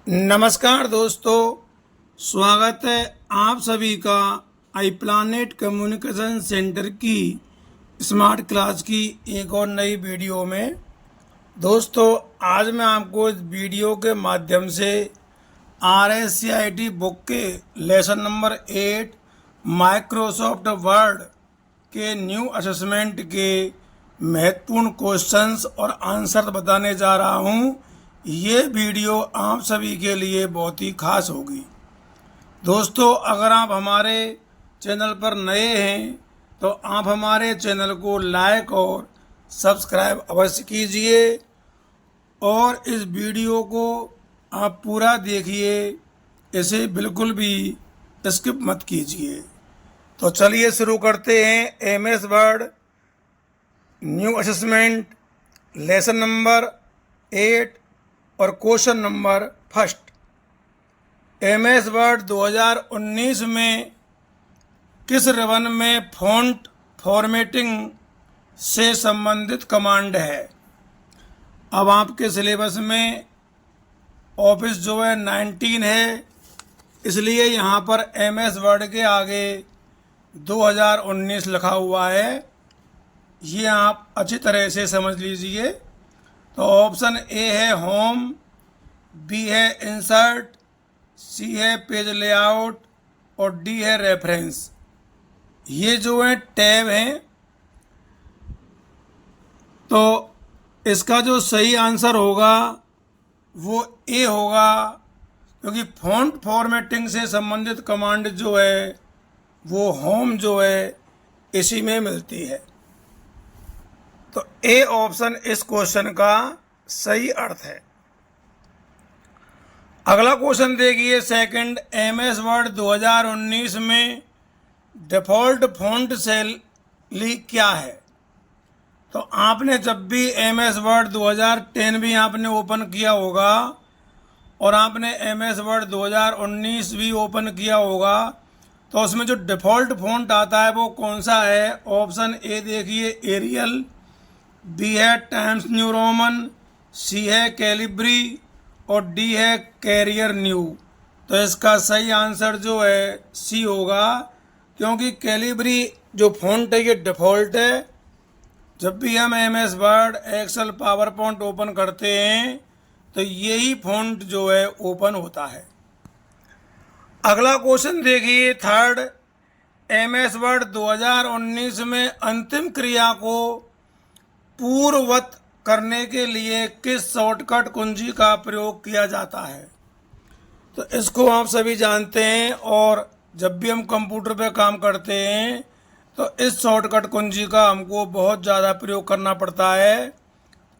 नमस्कार दोस्तों, स्वागत है आप सभी का आई प्लानेट कम्युनिकेशन सेंटर की स्मार्ट क्लास की एक और नई वीडियो में। दोस्तों, आज मैं आपको इस वीडियो के माध्यम से RSCIT बुक के लेसन नंबर 8 माइक्रोसॉफ्ट वर्ड के न्यू असेसमेंट के महत्वपूर्ण क्वेश्चंस और आंसर बताने जा रहा हूं। ये वीडियो आप सभी के लिए बहुत ही खास होगी। दोस्तों, अगर आप हमारे चैनल पर नए हैं तो आप हमारे चैनल को लाइक और सब्सक्राइब अवश्य कीजिए और इस वीडियो को आप पूरा देखिए, इसे बिल्कुल भी स्किप मत कीजिए। तो चलिए शुरू करते हैं। MS word new assessment lesson number 8 और question number first. MS word 2019 में किस रिबन में फ़ॉन्ट फॉर्मेटिंग से संबंधित कमांड है? अब आपके सिलेबस में ऑफिस जो है 19 है, इसलिए यहाँ पर MS वर्ड के आगे 2019 लिखा हुआ है। ये आप अच्छी तरह से समझ लीजिए। तो ऑप्शन ए है होम, बी है इंसर्ट, सी है पेज लेआउट और डी है रेफरेंस। ये जो है टैब हैं। तो इसका जो सही आंसर होगा वो ए होगा, क्योंकि फॉन्ट फॉर्मेटिंग से संबंधित कमांड जो है वो होम जो है इसी में मिलती है। तो ए ऑप्शन इस क्वेश्चन का सही अर्थ है। अगला क्वेश्चन देखिए सेकंड। MS वर्ड 2019 में डिफ़ॉल्ट फ़ॉन्ट शैली क्या है? तो आपने जब भी MS वर्ड 2010 भी आपने ओपन किया होगा और आपने MS वर्ड 2019 भी ओपन किया होगा, तो उसमें जो डिफ़ॉल्ट फ़ॉन्ट आता है वो कौन सा है? ऑप्शन ए देखिए एरियल, बी है टाइम्स न्यू रोमन, सी है कैलिब्री और डी है कैरियर न्यू। तो इसका सही आंसर जो है सी होगा, क्योंकि कैलिब्री जो फ़ॉन्ट है ये डिफ़ॉल्ट है। जब भी हम MS word, Excel, PowerPoint open करते हैं तो यही फ़ॉन्ट जो है ओपन होता है। अगला क्वेश्चन देखिए थर्ड। MS वर्ड 2019 में अंतिम क्रिया को पूर्ववत करने के लिए किस शॉर्टकट कुंजी का प्रयोग किया जाता है? तो इसको आप सभी जानते हैं, और जब भी हम कंप्यूटर पे काम करते हैं तो इस शॉर्टकट कुंजी का हमको बहुत ज़्यादा प्रयोग करना पड़ता है।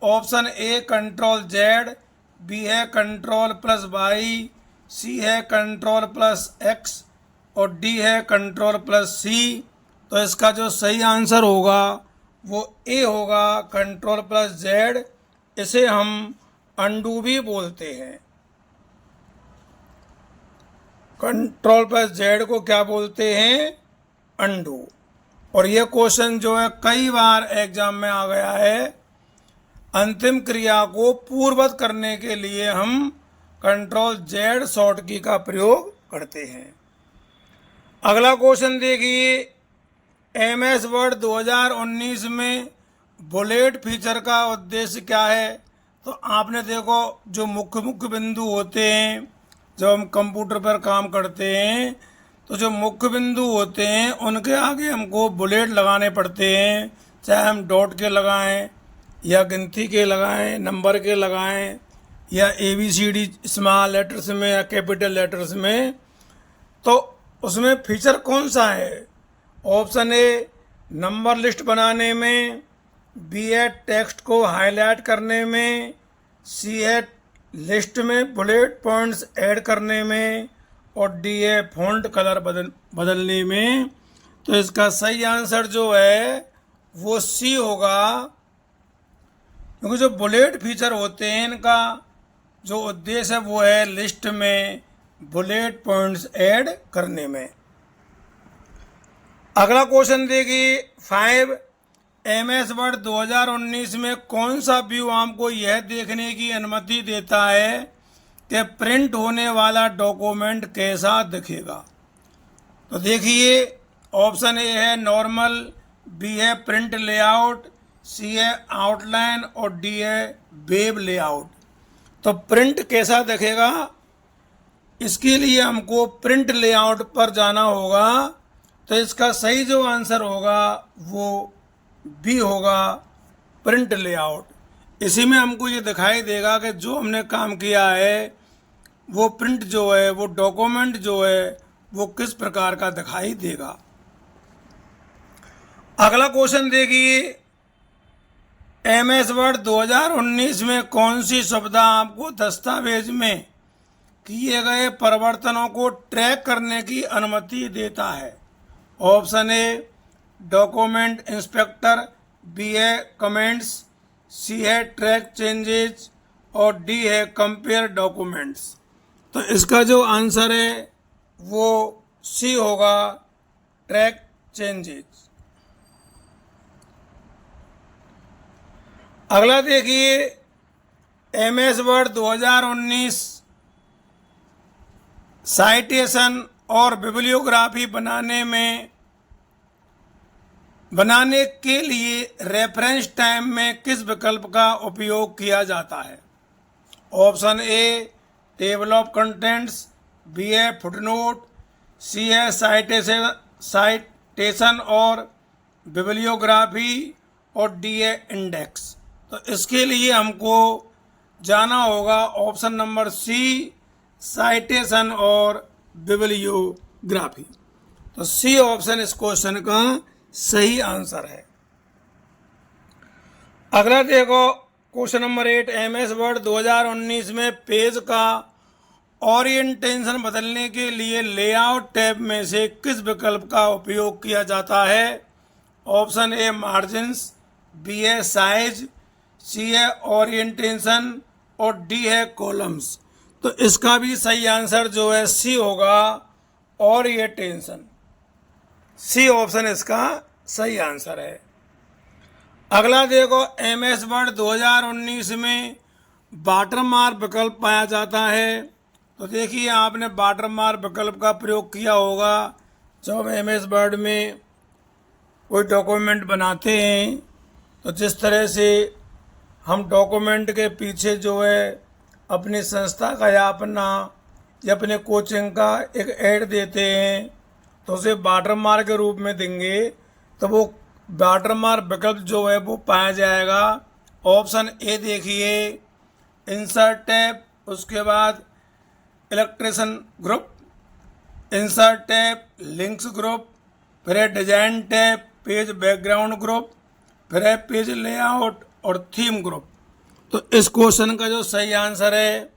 ऑप्शन ए Ctrl+Z, बी है Ctrl+Y, सी है Ctrl+X और डी है Ctrl+C। तो इसका जो सही आंसर होगा वो ए होगा, Ctrl+Z। इसे हम अंडू भी बोलते हैं। Ctrl+Z को क्या बोलते हैं? अंडू। और ये क्वेश्चन जो है कई बार एग्जाम में आ गया है। अंतिम क्रिया को पूर्ववत करने के लिए हम Ctrl+Z शॉर्ट की का प्रयोग करते हैं। अगला क्वेश्चन देखिए। MS वर्ड 2019 में बुलेट फीचर का उद्देश्य क्या है? तो आपने देखो, जो मुख्य मुख्य बिंदु होते हैं जब हम कंप्यूटर पर काम करते हैं, तो जो मुख्य बिंदु होते हैं उनके आगे हमको बुलेट लगाने पड़ते हैं, चाहे हम डॉट के लगाएं या गिनती के लगाएं, नंबर के लगाएं, या ABCD स्मॉल लेटर्स में या कैपिटल लेटर्स में। तो उसमें फीचर कौन सा है? ऑप्शन ए नंबर लिस्ट बनाने में, बी है टेक्स्ट को हाईलाइट करने में, सी है लिस्ट में बुलेट पॉइंट्स ऐड करने में और डी है फ़ॉन्ट कलर बदलने में। तो इसका सही आंसर जो है वो सी होगा, क्योंकि जो बुलेट फीचर होते हैं इनका जो उद्देश्य है वो है लिस्ट में बुलेट पॉइंट्स ऐड करने में। अगला क्वेश्चन देखिए 5। MS वर्ड 2019 में कौन सा व्यू आपको यह देखने की अनुमति देता है कि प्रिंट होने वाला डॉक्यूमेंट कैसा दिखेगा। तो देखिए ऑप्शन ए है नॉर्मल, बी है प्रिंट लेआउट, सी है आउटलाइन और डी है वेब लेआउट। तो प्रिंट कैसा दिखेगा, इसके लिए हमको प्रिंट लेआउट पर जाना होगा। तो इसका सही जो आंसर होगा वो बी होगा, प्रिंट लेआउट। इसी में हमको ये दिखाई देगा कि जो हमने काम किया है वो प्रिंट जो है, वो डॉक्यूमेंट जो है वो किस प्रकार का दिखाई देगा। अगला क्वेश्चन देखिए, MS वर्ड 2019 में कौन सी सुविधा आपको दस्तावेज में किए गए परिवर्तनों को ट्रैक करने की अनुमति देता है। Option A document inspector, B है कमेंट्स, सी है ट्रैक चेंजेस और डी है कंपेयर डॉक्यूमेंट्स। तो इसका जो आंसर है वो सी होगा, ट्रैक चेंजेस। अगला देखिए, MS वर्ड 2019 साइटेशन और बिब्लियोग्राफी बनाने के लिए रेफरेंस टाइम में किस विकल्प का उपयोग किया जाता है। Option A table of contents, B है फुटनोट, सी है साइटेशन और बिब्लियोग्राफी और डी है इंडेक्स। तो इसके लिए हमको जाना होगा ऑप्शन नंबर सी, साइटेशन और बिब्लियोग्राफी। तो सी ऑप्शन इस क्वेश्चन का सही आंसर है। अगला देखो क्वेश्चन नंबर 8, MS वर्ड 2019 में पेज का ओरिएंटेशन बदलने के लिए लेआउट टैब में से किस विकल्प का उपयोग किया जाता है। ऑप्शन ए मार्जिन्स, बी है साइज, सी है ओरिएंटेशन और डी है कॉलम्स। तो इसका भी सही आंसर जो है सी होगा, ओरिएंटेशन। सी ऑप्शन इसका सही आंसर है। अगला देखो, MS वर्ड 2019 में वाटरमार्क विकल्प पाया जाता है। तो देखिए आपने वाटरमार्क विकल्प का प्रयोग किया होगा जब MS वर्ड में कोई डॉक्यूमेंट बनाते हैं। तो जिस तरह से हम डॉक्यूमेंट के पीछे जो है अपनी संस्था का या अपने कोचिंग का एक ऐड देते हैं, तो उसे वाटरमार्क के रूप में देंगे, तो वो वाटरमार्क विकल्प जो है वो पाया जाएगा। ऑप्शन ए देखिए इंसर्ट टैब, उसके बाद illustration group, insert tab, links group, फिर है design tab, page background group, फिर है पेज लेआउट और थीम ग्रुप। तो इस क्वेश्चन का जो सही आंसर है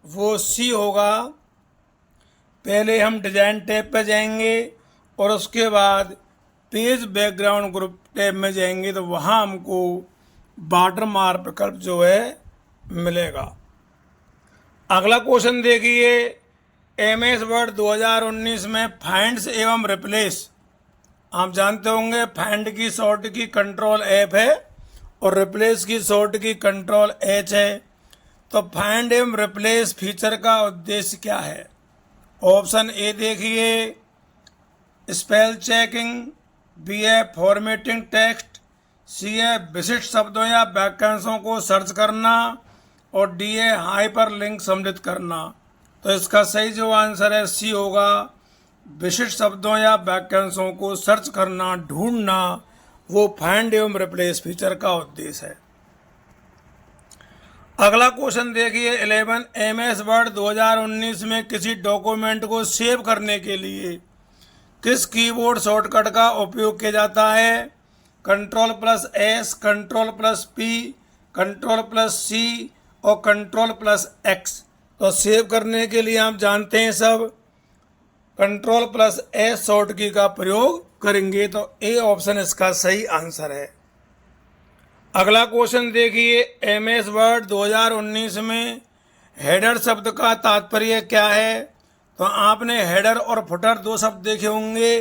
वो सी होगा। पहले हम डिजाइन टैब पे जाएंगे और उसके बाद पेज बैकग्राउंड ग्रुप टैब में जाएंगे, तो वहाँ हमको वाटरमार्क विकल्प जो है मिलेगा। अगला क्वेश्चन देखिए, MS वर्ड 2019 में फाइंड्स एवं रिप्लेस, आप जानते होंगे फाइंड की शॉर्ट की कंट्रोल F है और रिप्लेस की शॉर्ट की कंट्रोल H है। तो फाइंड एवं रिप्लेस फीचर का उद्देश्य क्या है। ऑप्शन ए देखिए स्पेल चेकिंग, बी है फॉर्मेटिंग टेक्स्ट, सी है विशिष्ट शब्दों या वाक्यांशों को सर्च करना और डी है हाइपर लिंक सम्मिलित करना। तो इसका सही जो आंसर है सी होगा, विशिष्ट शब्दों या वाक्यांशों को सर्च करना, ढूंढना, वो फाइंड एवं रिप्लेस फीचर का उद्देश्य है। अगला क्वेश्चन देखिए 11, MS वर्ड 2019 में किसी डॉक्यूमेंट को सेव करने के लिए किस कीबोर्ड शॉर्टकट का उपयोग किया जाता है। Ctrl+S, Ctrl+P, Ctrl+C और Ctrl+X। तो सेव करने के लिए आप जानते हैं सब Ctrl+S शॉर्ट की का प्रयोग करेंगे। तो ए ऑप्शन इसका सही आंसर है। अगला क्वेश्चन देखिए, MS वर्ड 2019 में हेडर शब्द का तात्पर्य क्या है। तो आपने हेडर और फुटर दो शब्द देखे होंगे।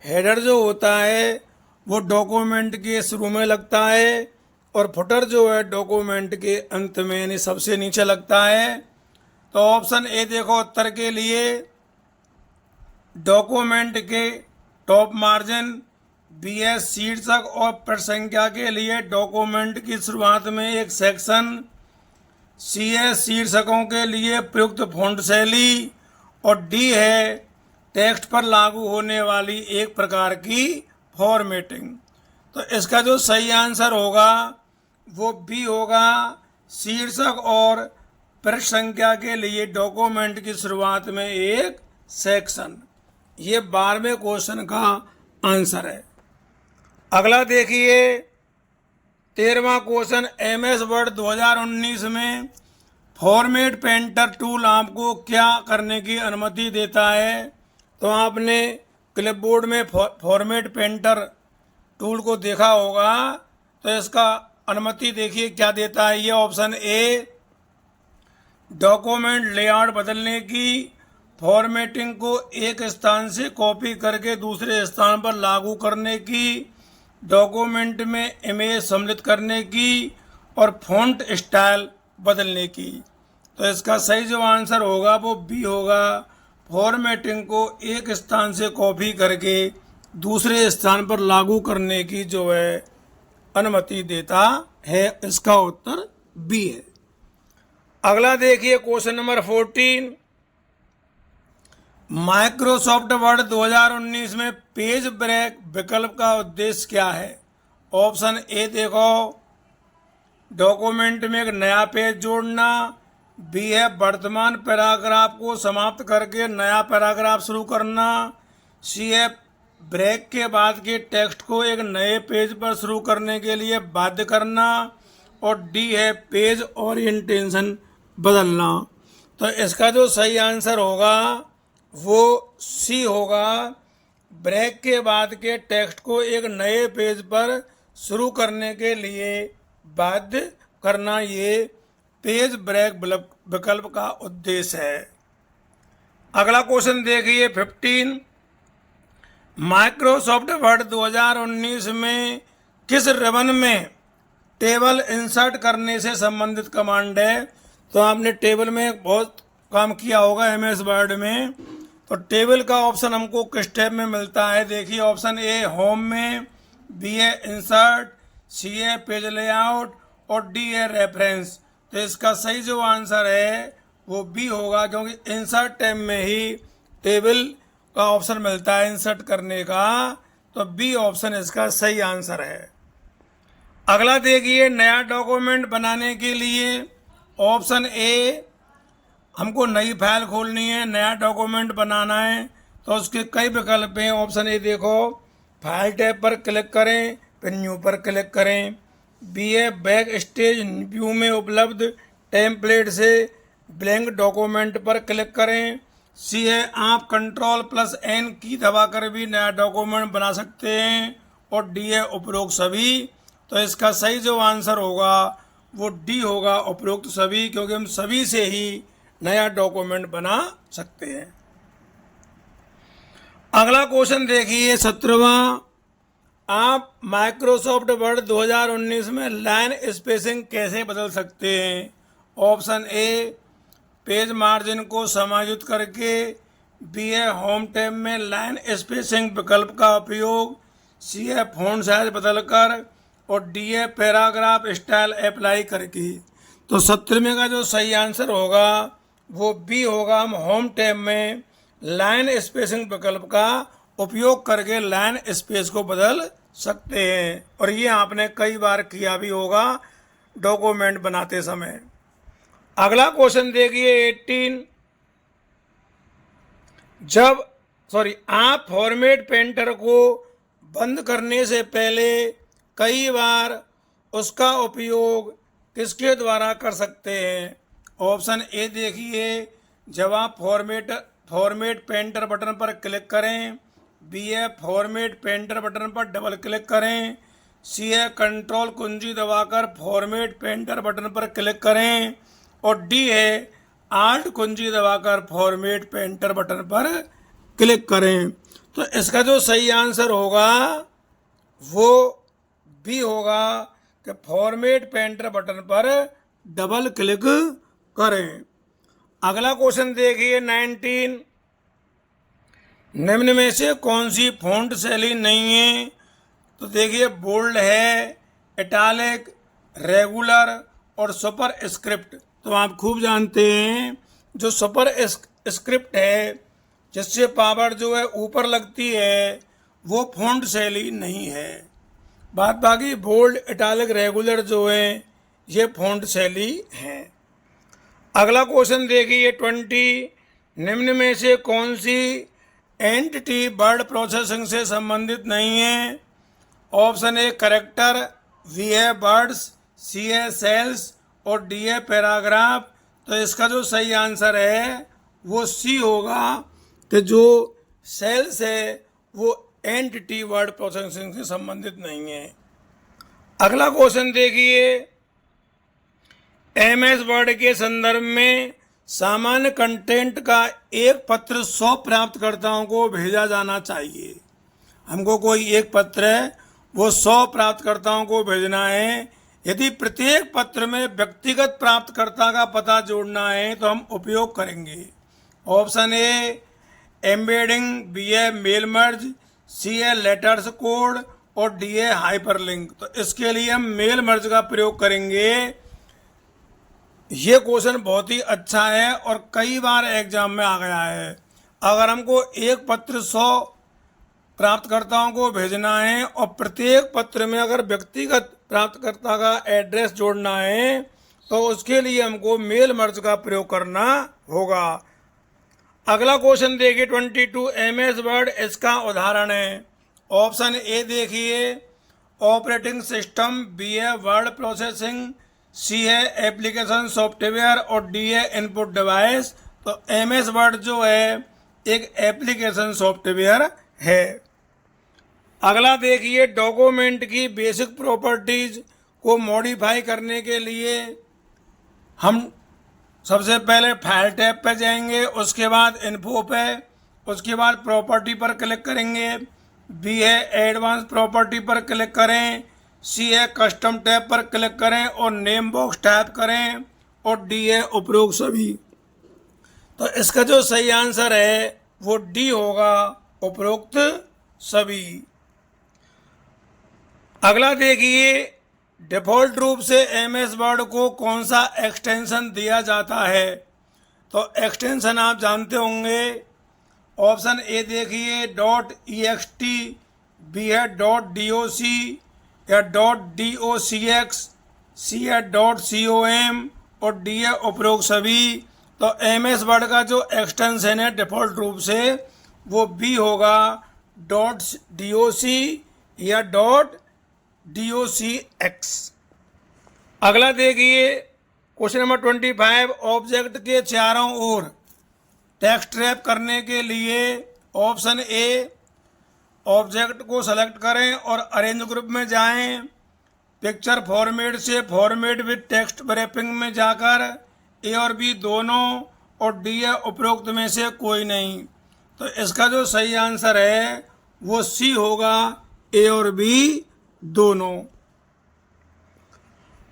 हेडर जो होता है वो डॉक्यूमेंट के शुरू में लगता है और फुटर जो है डॉक्यूमेंट के अंत में यानी सबसे नीचे लगता है। तो ऑप्शन ए देखो उत्तर के लिए डॉक्यूमेंट के टॉप मार्जिन, बी है शीर्षक और पृष्ठ संख्या के लिए डॉक्यूमेंट की शुरुआत में एक सेक्शन, सी है शीर्षकों के लिए प्रयुक्त फ़ॉन्ट शैली, और डी है टेक्स्ट पर लागू होने वाली एक प्रकार की फॉर्मेटिंग। तो इसका जो सही आंसर होगा वो बी होगा, शीर्षक और पृष्ठ संख्या के लिए डॉक्यूमेंट की शुरुआत में एक सेक्शन। ये 12वें क्वेश्चन का आंसर है। अगला देखिए 13वां क्वेश्चन, MS वर्ड 2019 में फॉर्मेट पेंटर टूल आपको क्या करने की अनुमति देता है? तो आपने क्लिपबोर्ड में फॉर्मेट पेंटर टूल को देखा होगा, तो इसका अनुमति देखिए क्या देता है। ये ऑप्शन ए डॉक्यूमेंट लेआउट बदलने की, फॉर्मेटिंग को एक स्थान से कॉपी करके दूसरे स्थान पर लागू करने की, डॉक्यूमेंट में इमेज सम्मिलित करने की, और फ़ॉन्ट स्टाइल बदलने की। तो इसका सही जो आंसर होगा वो बी होगा, फॉर्मेटिंग को एक स्थान से कॉपी करके दूसरे स्थान पर लागू करने की जो है अनुमति देता है। इसका उत्तर बी है। अगला देखिए क्वेश्चन नंबर 14, माइक्रोसॉफ्ट वर्ड 2019 में पेज ब्रेक विकल्प का उद्देश्य क्या है? ऑप्शन ए देखो डॉक्यूमेंट में एक नया पेज जोड़ना, बी है वर्तमान पैराग्राफ को समाप्त करके नया पैराग्राफ शुरू करना, सी है ब्रेक के बाद के टेक्स्ट को एक नए पेज पर शुरू करने के लिए बाध्य करना, और डी है पेज ओरिएंटेशन बदलना। तो इसका जो सही आंसर होगा वो सी होगा, ब्रेक के बाद के टेक्स्ट को एक नए पेज पर शुरू करने के लिए बाध्य करना, ये पेज ब्रेक विकल्प का उद्देश्य है। अगला क्वेश्चन देखिए 15, माइक्रोसॉफ्ट वर्ड 2019 में किस रिबन में टेबल इंसर्ट करने से संबंधित कमांड है? तो आपने टेबल में बहुत काम किया होगा MS वर्ड में, तो टेबल का ऑप्शन हमको किस टैब में मिलता है? देखिए ऑप्शन ए होम में, बी है इंसर्ट, सी है पेज लेआउट, और डी है रेफरेंस। तो इसका सही जो आंसर है वो बी होगा, क्योंकि इंसर्ट टैब में ही टेबल का ऑप्शन मिलता है इंसर्ट करने का। तो बी ऑप्शन इसका सही आंसर है। अगला देखिए नया डॉक्यूमेंट बनाने के लिए ऑप्शन ए हमको नई फाइल खोलनी है, नया डॉक्यूमेंट बनाना है, तो उसके कई विकल्प हैं। ऑप्शन ए देखो फाइल टैब पर क्लिक करें, फिर न्यू पर क्लिक करें, बी है बैक स्टेज व्यू में उपलब्ध टेम्पलेट से ब्लैंक डॉक्यूमेंट पर क्लिक करें, सी है आप Ctrl+N की दबाकर भी नया डॉक्यूमेंट बना सकते हैं, और डी है उपरोक्त सभी। तो इसका सही जो आंसर होगा वो डी होगा, उपरोक्त सभी, क्योंकि हम सभी से ही नया डॉक्यूमेंट बना सकते हैं। अगला क्वेश्चन देखिए 17वां, आप माइक्रोसॉफ्ट वर्ड 2019 में लाइन स्पेसिंग कैसे बदल सकते हैं? ऑप्शन ए पेज मार्जिन को समायोजित करके, बी है होम टैब में लाइन स्पेसिंग विकल्प का उपयोग, सी है फ़ॉन्ट साइज बदलकर, और डी है पैराग्राफ स्टाइल अप्लाई करके। तो 17वें का जो सही आंसर होगा वो बी होगा, हम होम टैब में लाइन स्पेसिंग विकल्प का उपयोग करके लाइन स्पेस को बदल सकते हैं, और ये आपने कई बार किया भी होगा डॉक्यूमेंट बनाते समय। अगला क्वेश्चन देखिए 18, आप फॉर्मेट पेंटर को बंद करने से पहले कई बार उसका उपयोग किसके द्वारा कर सकते हैं? ऑप्शन ए देखिए जब आप फॉर्मेट पेंटर बटन पर क्लिक करें, बी है फॉर्मेट पेंटर बटन पर डबल क्लिक करें, सी है कंट्रोल कुंजी दबाकर फॉर्मेट पेंटर बटन पर क्लिक करें, और डी है आल्ट कुंजी दबाकर फॉर्मेट पेंटर बटन पर क्लिक करें। तो इसका जो सही आंसर होगा वो बी होगा कि फॉर्मेट पेंटर बटन पर डबल क्लिक करें। अगला क्वेश्चन देखिए 19, निम्न में से कौन सी फॉन्ट शैली नहीं है? तो देखिए बोल्ड है, इटालिक, रेगुलर और सुपर स्क्रिप्ट। तो आप खूब जानते हैं जो सुपर स्क्रिप्ट है, जिससे पावर जो है ऊपर लगती है, वो फॉन्ट शैली नहीं है। बात बाकी बोल्ड, इटालिक, रेगुलर जो है ये फॉन्ट शैली है। अगला क्वेश्चन देखिए 20, निम्न में से कौन सी एंटिटी वर्ड प्रोसेसिंग से संबंधित नहीं है? ऑप्शन ए करेक्टर, वी है वर्ड्स, सी है सेल्स और डी है पैराग्राफ। तो इसका जो सही आंसर है वो सी होगा कि जो सेल्स है वो एंटिटी वर्ड प्रोसेसिंग से संबंधित नहीं है। अगला क्वेश्चन देखिए, एमएस वर्ड के संदर्भ में सामान्य कंटेंट का एक पत्र 100 प्राप्तकर्ताओं को भेजा जाना चाहिए। हमको कोई एक पत्र है वो 100 प्राप्तकर्ताओं को भेजना है। यदि प्रत्येक पत्र में व्यक्तिगत प्राप्तकर्ता का पता जोड़ना है तो हम उपयोग करेंगे ऑप्शन ए एम्बेडिंग, बी है मेल मर्ज, सी है लेटर्स कोड और डी है हाइपरलिंक। तो इसके लिए हम मेल मर्ज का प्रयोग करेंगे। ये क्वेश्चन बहुत ही अच्छा है और कई बार एग्जाम में आ गया है। अगर हमको एक पत्र 100 प्राप्तकर्ताओं को भेजना है और प्रत्येक पत्र में अगर व्यक्तिगत प्राप्तकर्ता का एड्रेस जोड़ना है तो उसके लिए हमको मेल मर्ज का प्रयोग करना होगा। अगला क्वेश्चन देखिए 22, एमएस वर्ड इसका उदाहरण है। ऑप्शन ए देखिए ऑपरेटिंग सिस्टम, बी है वर्ड प्रोसेसिंग, सी है एप्लीकेशन सॉफ्टवेयर और डी है इनपुट डिवाइस। तो एमएस वर्ड जो है एक एप्लीकेशन सॉफ्टवेयर है। अगला देखिए डॉक्यूमेंट की बेसिक प्रॉपर्टीज को मॉडिफाई करने के लिए हम सबसे पहले फाइल टैब पे जाएंगे, उसके बाद इन्फो पे, उसके बाद प्रॉपर्टी पर क्लिक करेंगे, बी है एडवांस प्रॉपर्टी पर क्लिक करें, सी है कस्टम टैब पर क्लिक करें और नेम बॉक्स टैप करें और डी है उपरोक्त सभी। तो इसका जो सही आंसर है वो डी होगा, उपरोक्त सभी। अगला देखिए डिफ़ॉल्ट रूप से एमएस वर्ड को कौन सा एक्सटेंशन दिया जाता है? तो एक्सटेंशन आप जानते होंगे। ऑप्शन ए देखिए .ext, बी है .doc या .docx, सी है .com और डी है उपरोक्त सभी। तो एमएस वर्ड का जो एक्सटेंशन है डिफ़ॉल्ट रूप से वो बी होगा, .doc या .docx। अगला देखिए क्वेश्चन नंबर 25, ऑब्जेक्ट के चारों ओर टेक्स्ट रैप करने के लिए ऑप्शन ए ऑब्जेक्ट को सेलेक्ट करें और अरेंज ग्रुप में जाएं, पिक्चर फॉर्मेट से फॉर्मेट विद टेक्स्ट रैपिंग में जाकर ए और बी दोनों और डी है उपरोक्त में से कोई नहीं। तो इसका जो सही आंसर है वो सी होगा, ए और बी दोनों।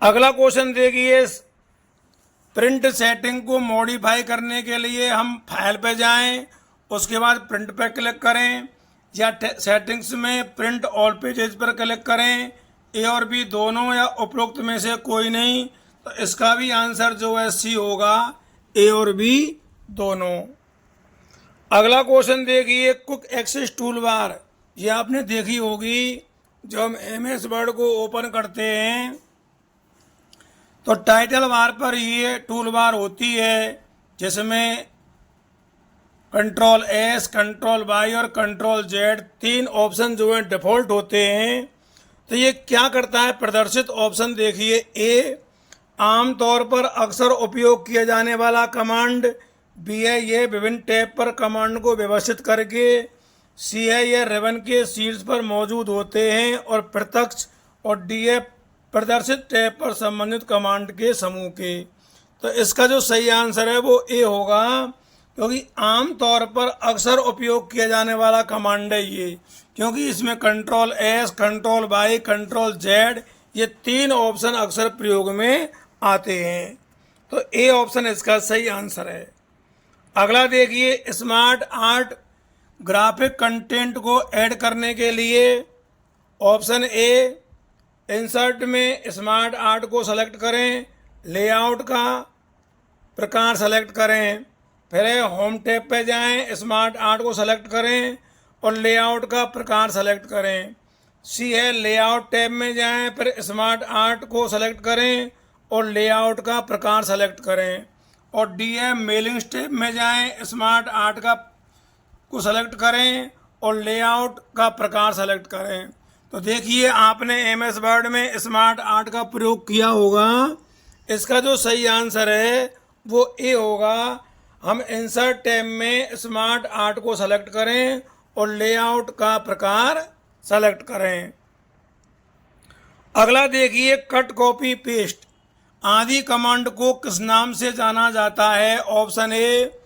अगला क्वेश्चन देखिए प्रिंट सेटिंग को मॉडिफाई करने के लिए हम फाइल पे जाएं, उसके बाद प्रिंट पे क्लिक करें या सेटिंग्स में प्रिंट ऑल पेजेस पर क्लिक करें, ए और बी दोनों या उपरोक्त में से कोई नहीं। तो इसका भी आंसर जो है सी होगा, ए और बी दोनों। अगला क्वेश्चन देखिए क्विक एक्सेस टूल बार। ये आपने देखी होगी, जब हम एमएस वर्ड को ओपन करते हैं तो टाइटल बार पर ये टूल बार होती है, जिसमें कंट्रोल एस, कंट्रोल वाई और कंट्रोल जेड 3 ऑप्शन जो है डिफ़ॉल्ट होते हैं। तो ये क्या करता है? प्रदर्शित ऑप्शन देखिए, ए आमतौर पर अक्सर उपयोग किया जाने वाला कमांड, बी है ये विभिन्न टैब पर कमांड को व्यवस्थित करके, सी है ये रिबन के शीर्ष पर मौजूद होते हैं और प्रत्यक्ष, और डी है प्रदर्शित टैब पर संबंधित कमांड के समूह के। तो इसका जो सही आंसर है वो ए होगा, क्योंकि आमतौर पर अक्सर उपयोग किया जाने वाला कमांड है ये, क्योंकि इसमें control S, control Y, control Z ये 3 ऑप्शन अक्सर प्रयोग में आते हैं। तो ए ऑप्शन इसका सही आंसर है। अगला देखिए, स्मार्ट आर्ट ग्राफिक कंटेंट को ऐड करने के लिए ऑप्शन ए, इंसर्ट में स्मार्ट आर्ट को सेलेक्ट करें, लेआउट का प्रकार सेलेक्ट करें, फिर होम टैब पे जाएं, स्मार्ट आर्ट को सेलेक्ट करें और लेआउट का प्रकार सेलेक्ट करें। सी है, लेआउट टैब में जाएं, फिर स्मार्ट आर्ट को सेलेक्ट करें और लेआउट का प्रकार सेलेक्ट करें। और डी है, मेलिंग टैब में जाएं, स्मार्ट आर्ट का को सेलेक्ट करें और लेआउट का प्रकार सेलेक्ट करें। तो देखिए, आपने एमएस वर्ड में स्मार्ट आर्ट का प्रयोग किया होगा। इसका जो सही आंसर है वो ए होगा। हम इंसर्ट टैब में स्मार्ट आर्ट को सेलेक्ट करें और लेआउट का प्रकार सेलेक्ट करें। अगला देखिए, कट कॉपी पेस्ट आदि कमांड को किस नाम से जाना जाता है? Option A,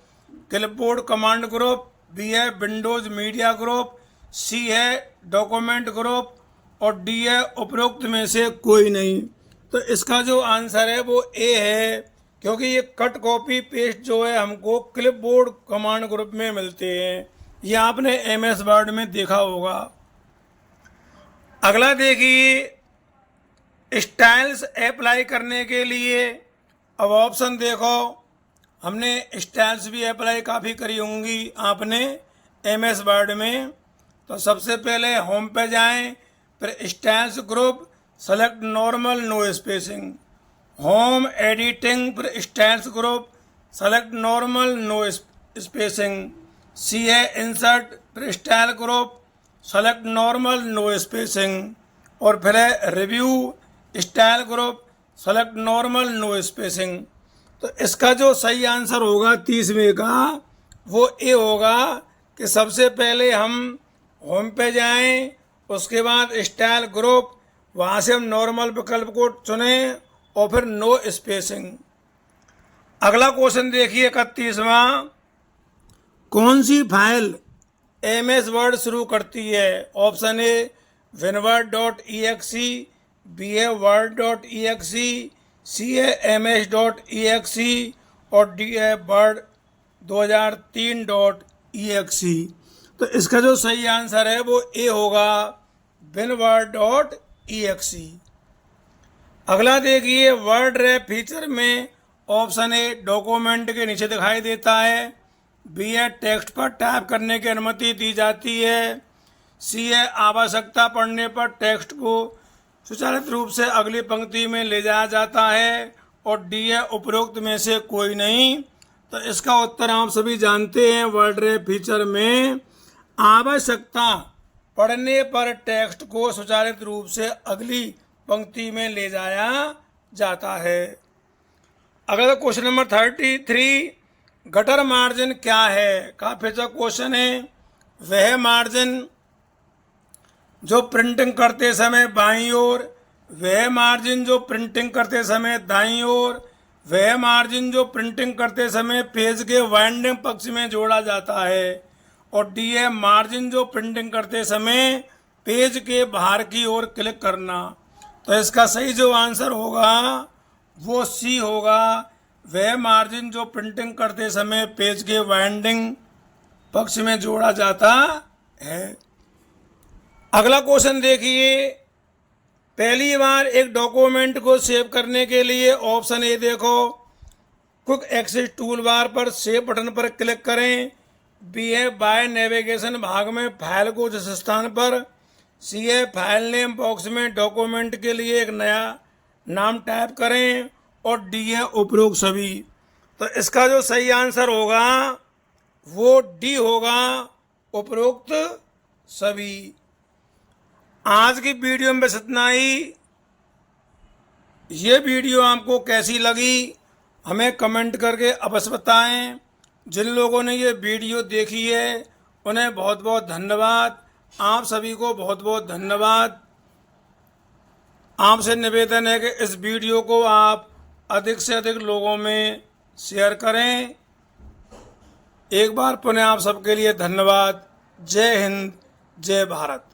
clipboard command group, B है विंडोज मीडिया ग्रुप, सी है डॉक्यूमेंट ग्रुप और डी है उपरोक्त में से कोई नहीं। तो इसका जो आंसर है वो ए है, क्योंकि ये कट कॉपी पेस्ट जो है हमको क्लिपबोर्ड कमांड ग्रुप में मिलते हैं। ये आपने एमएस वर्ड में देखा होगा। अगला देखिए, स्टाइल्स अप्लाई करने के लिए अब ऑप्शन देखो, हमने स्टाइल्स भी अप्लाई काफ़ी करी होंगी आपने एमएस वर्ड में। तो सबसे पहले होम पे जाएं, फिर styles group, select normal no spacing, home editing, फिर styles group, select normal no spacing, सी है इंसर्ट, फिर style group, select normal no spacing और फिर review style group, select normal no spacing. तो इसका जो सही आंसर होगा 30वें का वो ए होगा कि सबसे पहले हम होम पे जाएं, उसके बाद स्टाइल ग्रुप, वहाँ से हम नॉर्मल विकल्प को चुनें और फिर नो स्पेसिंग। अगला क्वेश्चन देखिए 31वां, कौन सी फाइल एमएस वर्ड शुरू करती है? ऑप्शन ए, winword.exe, बी है word.exe, सी है ms.exe और डी है वर्ड 2003.exe। तो इसका जो सही आंसर है वो ए होगा, winword.exe। अगला देखिए, वर्ड रैप फीचर में ऑप्शन ए डॉक्यूमेंट के नीचे दिखाई देता है, बी है टेक्स्ट पर टाइप करने की अनुमति दी जाती है, सी है आवश्यकता पड़ने पर टेक्स्ट को स्वचालित रूप से अगली पंक्ति में ले जाया जाता है और डी है उपरोक्त में से कोई नहीं। तो इसका उत्तर आप सभी जानते हैं, वर्ड रैप फीचर में आवश्यकता पढ़ने पर टेक्स्ट को स्वचालित रूप से अगली पंक्ति में ले जाया जाता है। अगला क्वेश्चन नंबर 33, गटर मार्जिन क्या है? काफी अच्छा क्वेश्चन है। वह मार्जिन जो प्रिंटिंग करते समय बाईं ओर, वह मार्जिन जो प्रिंटिंग करते समय दाईं ओर, वह मार्जिन जो प्रिंटिंग करते समय पेज के वाइंडिंग पक्ष में जोड़ा जाता है और डी है मार्जिन जो प्रिंटिंग करते समय पेज के बाहर की ओर क्लिक करना। तो इसका सही जो आंसर होगा वो सी होगा, वह मार्जिन जो प्रिंटिंग करते समय पेज के वाइंडिंग पक्ष में जोड़ा जाता है। अगला क्वेश्चन देखिए, पहली बार एक डॉक्यूमेंट को सेव करने के लिए ऑप्शन ए देखो, क्विक एक्सेस टूल बार पर सेव बटन पर क्लिक करें, बी है बाय नेविगेशन भाग में फाइल को जिस स्थान पर, सी है फाइल नेम बॉक्स में डॉक्यूमेंट के लिए एक नया नाम टाइप करें और डी है उपरोक्त सभी। तो इसका जो सही आंसर होगा वो डी होगा, उपरोक्त सभी। आज की वीडियो में बस इतना ही। ये वीडियो आपको कैसी लगी हमें कमेंट करके अवश्य बताएं। जिन लोगों ने ये वीडियो देखी है उन्हें बहुत बहुत धन्यवाद। आप सभी को बहुत बहुत धन्यवाद। आपसे निवेदन है कि इस वीडियो को आप अधिक से अधिक लोगों में शेयर करें। एक बार पुनः आप सबके लिए धन्यवाद। जय हिंद, जय भारत।